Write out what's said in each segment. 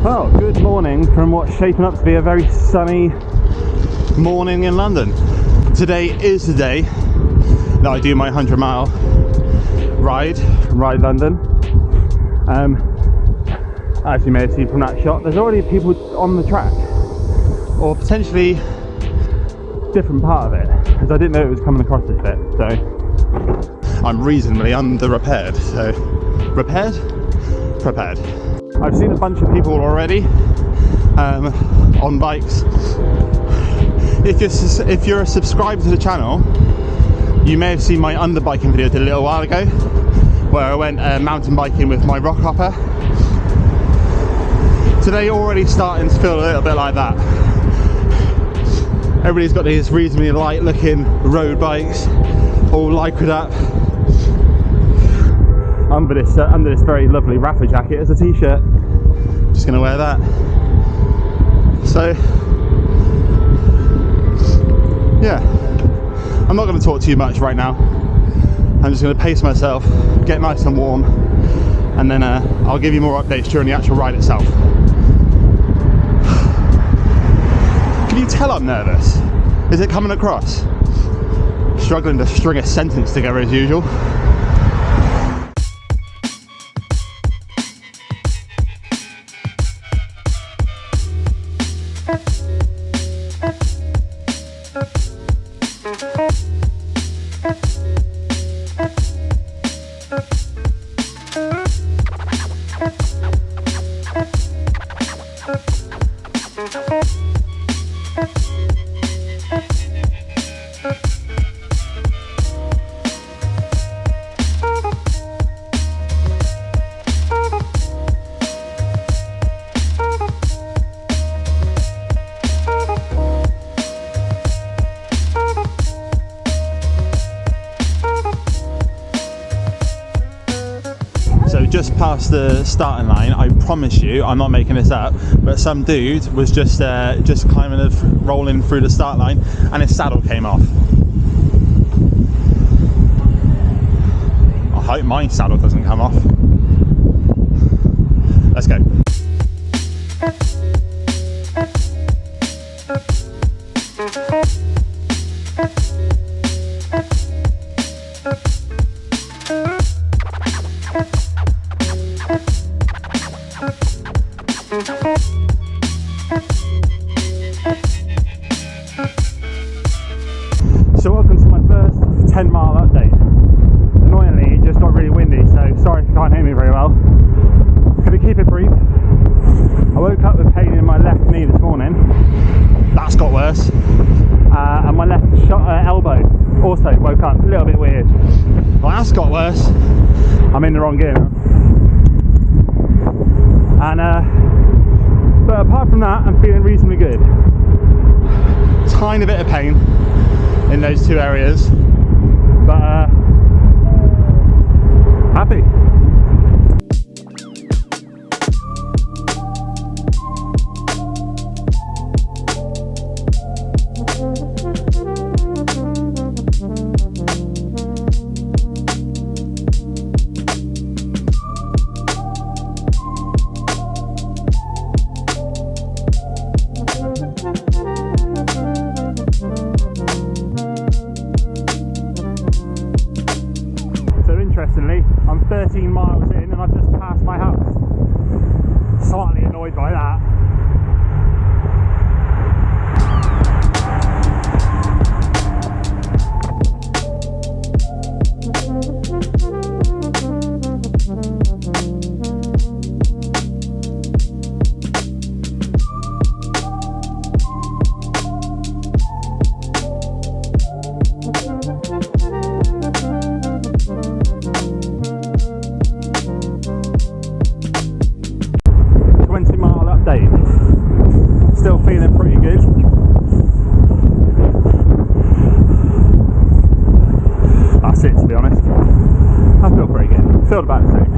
Well, good morning from what's shaping up to be a very sunny morning in London. Today is the day that I do my 100-mile ride London. As you may have seen from that shot, there's already people on the track, or potentially different part of it, because I didn't know it was coming across this bit, so I'm reasonably under-repaired, so prepared. I've seen a bunch of people already on bikes. If you're a subscriber to the channel, you may have seen my underbiking video a little while ago, where I went mountain biking with my rock hopper. Today already starting to feel a little bit like that. Everybody's got these reasonably light looking road bikes, all lycra up. Under this very lovely Rafa jacket as a t-shirt. Just gonna wear that. So yeah, I'm not gonna talk too much right now. I'm just gonna pace myself, get nice and warm, and then I'll give you more updates during the actual ride itself. Can you tell I'm nervous? Is it coming across? Struggling to string a sentence together as usual. Just past the starting line, I promise you, I'm not making this up, but some dude was just kind of rolling through the start line and his saddle came off. I hope my saddle doesn't come off. Let's go. So welcome to my first 10-mile update. Annoyingly, it just got really windy, so sorry if you can't hear me very well. Gonna keep it brief. I woke up with pain in my left knee this morning. That's got worse. And my left elbow also woke up a little bit weird. Well, that's got worse. I'm in the wrong gear now. And but apart from that, I'm feeling reasonably good. Tiny bit of pain in those two areas, but happy. Interestingly, I'm 13 miles in and I've just passed my house. Slightly annoyed by that. Still feeling pretty good. That's it, to be honest. I feel pretty good. Feel about the same.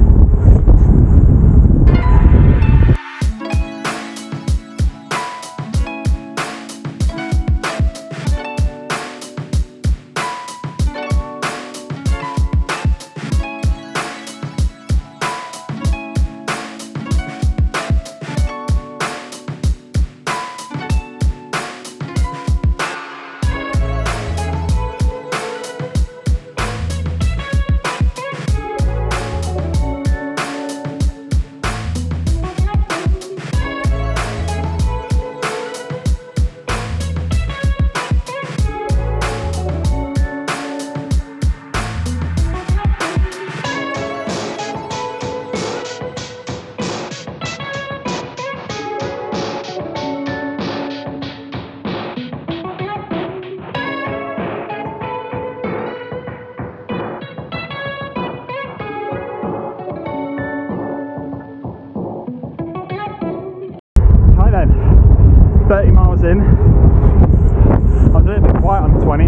miles in. I was a little bit quiet on the 20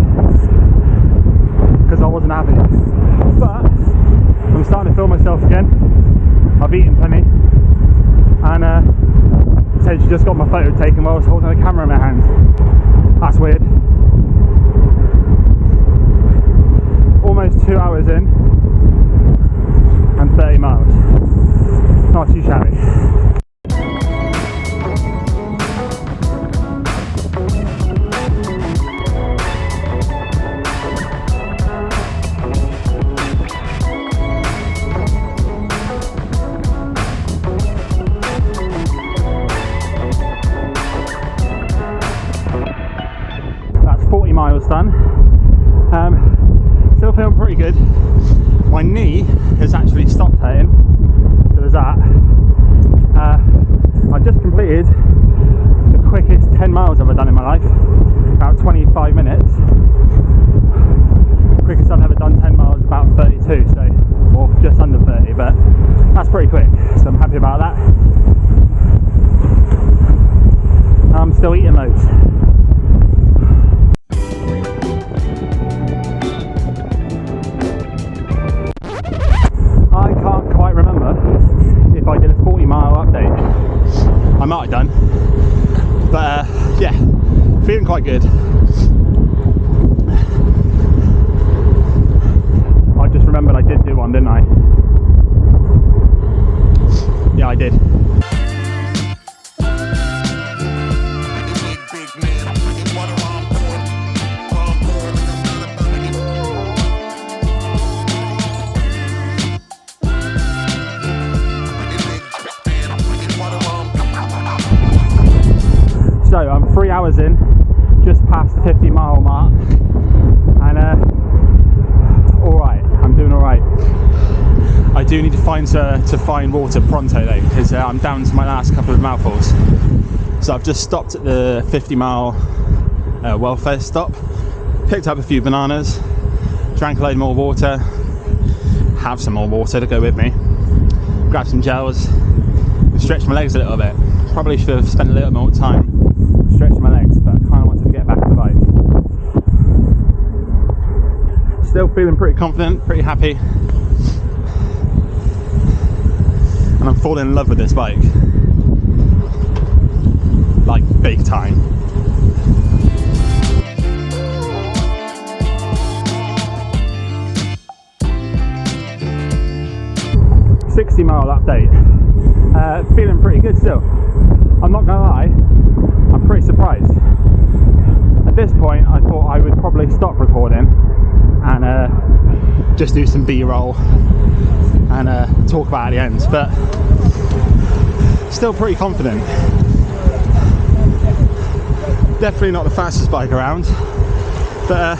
because I wasn't happy, but I'm starting to feel myself again. I've eaten plenty, and essentially just got my photo taken while I was holding a camera in my hand. That's weird. Almost 2 hours in and 30 miles. Not too shabby. That's 40 miles done. Still feeling pretty good. My knee has actually stopped hurting, so there's that. I just completed the quickest 10 miles I've ever done in my life, about 25 minutes. Quickest I've ever done 10 miles, about 32, so, or just under 30, but that's pretty quick, so I'm happy about that. I'm still eating loads. I can't quite remember if I did a 40-mile update. I might have done, but yeah, feeling quite good. I just remembered I did do one, didn't I? Yeah, I did. So I'm 3 hours in, just past the 50-mile mark, and alright, I'm doing alright. I do need to find water pronto though, because I'm down to my last couple of mouthfuls. So I've just stopped at the 50-mile welfare stop, picked up a few bananas, drank a load more water, have some more water to go with me, grabbed some gels, and stretched my legs a little bit. Probably should have spent a little more time stretching my legs, but I kind of wanted to get back on the bike. Still feeling pretty confident, pretty happy, and I'm falling in love with this bike, like big time. $60-mile update. Feeling pretty good still. I'm not gonna lie, I'm pretty surprised. At this point I thought I would probably stop recording and just do some B-roll and talk about it at the end, but still pretty confident. Definitely not the fastest bike around, but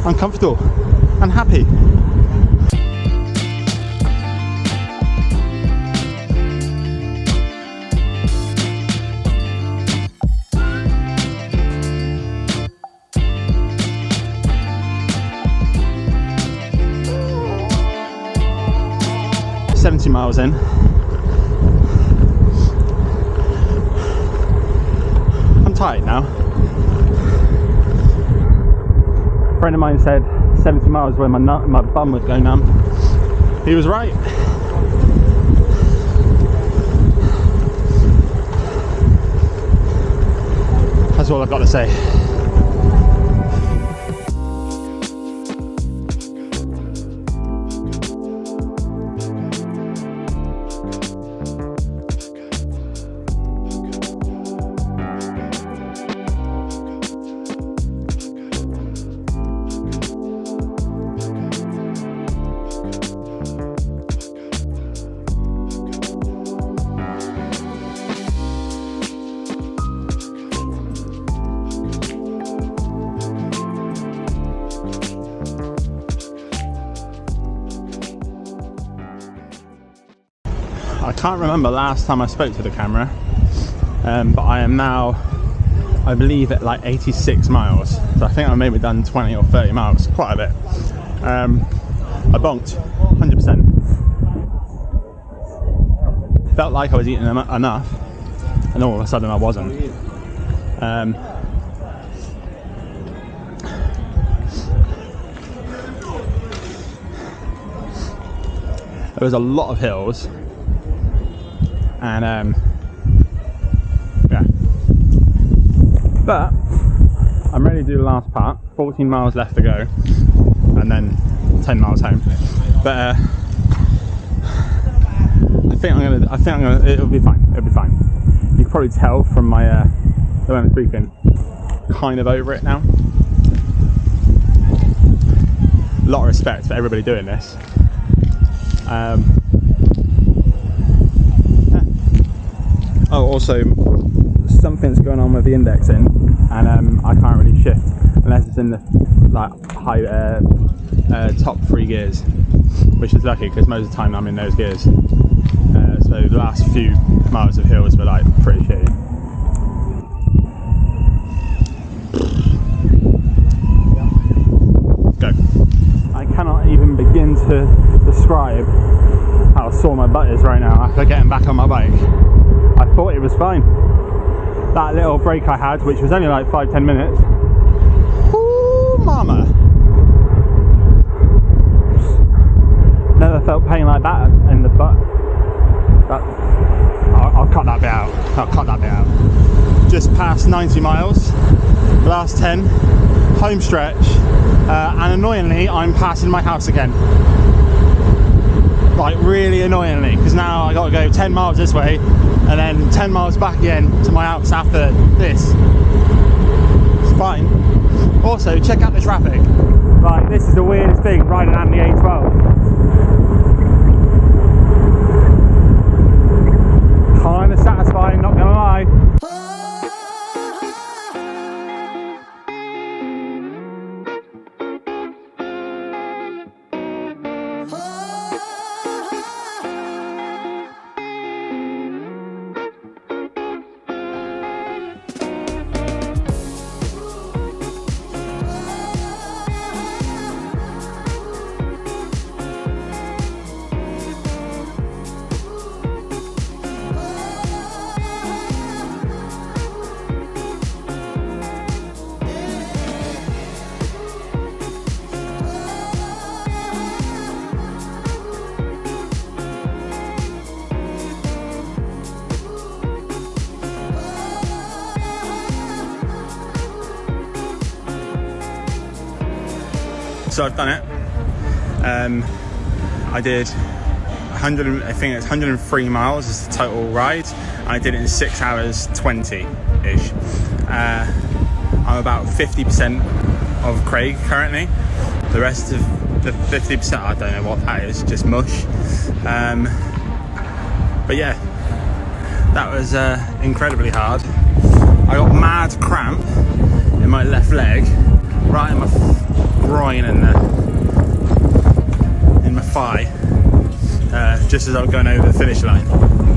I'm comfortable and happy. $70 miles in. I'm tired now. A friend of mine said 70 miles where my bum would go numb. He was right. That's all I've got to say. I can't remember last time I spoke to the camera, but I am now, I believe, at like 86 miles. So I think I've maybe done 20 or 30 miles, quite a bit. I bonked, 100%. Felt like I was eating enough, and all of a sudden I wasn't. There was a lot of hills, and yeah, but I'm ready to do the last part. 14 miles left to go, and then 10 miles home. But I think I'm gonna. It'll be fine. It'll be fine. You can probably tell from my the way I'm speaking, kind of over it now. A lot of respect for everybody doing this. Yeah. Oh, also something's going on with the indexing, and I can't really shift unless it's in the like high top 3 gears, which is lucky because most of the time I'm in those gears. So the last few miles of hills were like pretty shitty. Go. I cannot even begin to describe how sore my butt is right now after getting back on my bike. I thought it was fine. That little break I had, which was only like 5-10 minutes. Ooh, mama. Never felt pain like that in the butt. I'll cut that bit out. I'll cut that bit out. Just past 90 miles, last 10, home stretch, and annoyingly, I'm passing my house again. Like really annoyingly, because now I got to go 10 miles this way, and then 10 miles back again to my house after this. It's fine. Also, check out the traffic. Like, this is the weirdest thing, riding on the A12. Kind of satisfying, not gonna lie. So I've done it. I did 100. I think it's 103 miles is the total ride. I did it in 6 hours 20-ish. I'm about 50% of Craig currently. The rest of the 50%, I don't know what that is, just mush. But yeah, that was incredibly hard. I got mad cramp in my left leg, right in my groin and in my thigh, just as I was going over the finish line.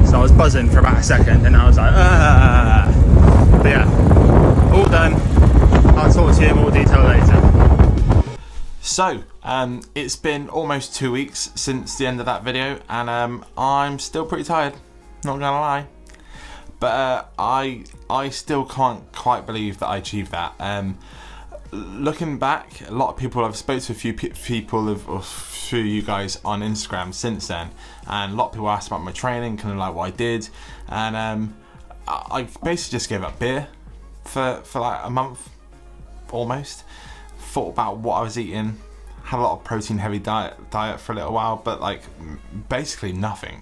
So I was buzzing for about a second, and I was like, ah. But yeah, all done. I'll talk to you in more detail later. So, it's been almost 2 weeks since the end of that video, and I'm still pretty tired, not gonna lie. But I still can't quite believe that I achieved that. Looking back, a lot of people, I've spoken to a few people of you guys on Instagram since then, and a lot of people asked about my training, kind of like what I did, and I basically just gave up beer for like a month almost. Thought about what I was eating, had a lot of protein heavy diet for a little while, but like basically nothing.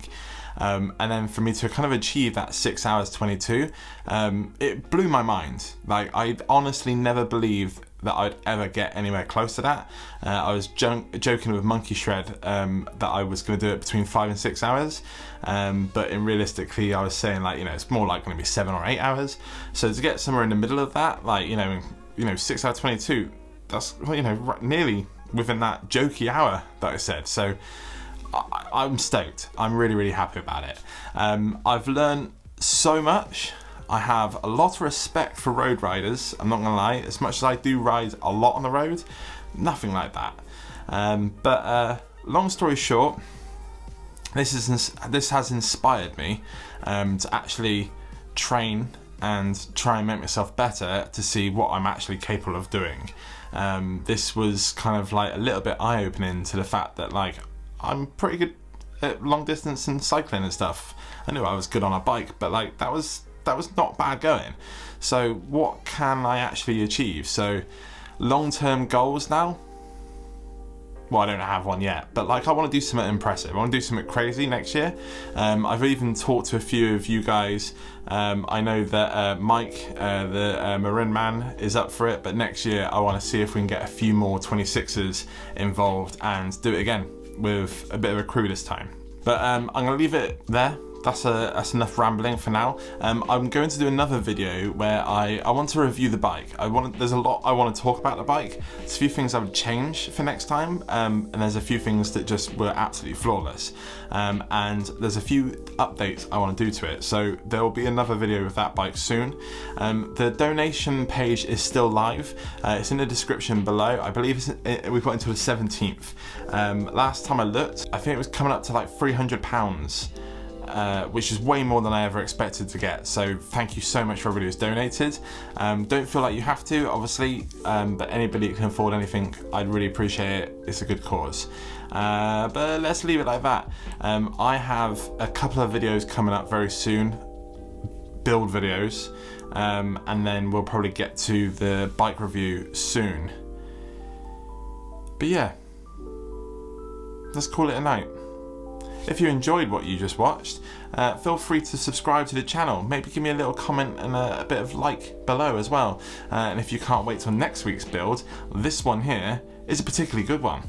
And then for me to kind of achieve that 6 hours 22, it blew my mind. Like, I honestly never believed that I'd ever get anywhere close to that. I was joking with Monkey Shred that I was going to do it between 5 and 6 hours, but realistically I was saying, like, you know, it's more like going to be 7 or 8 hours. So to get somewhere in the middle of that, like, you know 6 hours 22, that's, you know, nearly within that jokey hour that I said. So I'm stoked. I'm really, really happy about it. I've learned so much. I have a lot of respect for road riders, I'm not gonna lie. As much as I do ride a lot on the road, nothing like that. But long story short, this has inspired me to actually train and try and make myself better to see what I'm actually capable of doing. This was kind of like a little bit eye-opening to the fact that like I'm pretty good at long distance and cycling and stuff. I knew I was good on a bike, but like that was not bad going. So what can I actually achieve? So long-term goals now, well, I don't have one yet, but like I want to do something impressive. I want to do something crazy next year. I've even talked to a few of you guys. I know that Mike, the Marin man, is up for it, but next year I want to see if we can get a few more 26ers involved and do it again with a bit of a crew this time. But I'm going to leave it there. That's enough rambling for now. I'm going to do another video where I want to review the bike. There's a lot I want to talk about the bike. There's a few things I would change for next time, and there's a few things that just were absolutely flawless. And there's a few updates I want to do to it. So there will be another video with that bike soon. The donation page is still live. It's in the description below. I believe we've got until the 17th. Last time I looked, I think it was coming up to like £300. Which is way more than I ever expected to get. So thank you so much for everybody who's donated. Don't feel like you have to, obviously, but anybody who can afford anything, I'd really appreciate it. It's a good cause. But let's leave it like that. I have a couple of videos coming up very soon, build videos, and then we'll probably get to the bike review soon. But yeah, let's call it a night. If you enjoyed what you just watched, feel free to subscribe to the channel. Maybe give me a little comment and a bit of like below as well. And if you can't wait till next week's build, this one here is a particularly good one.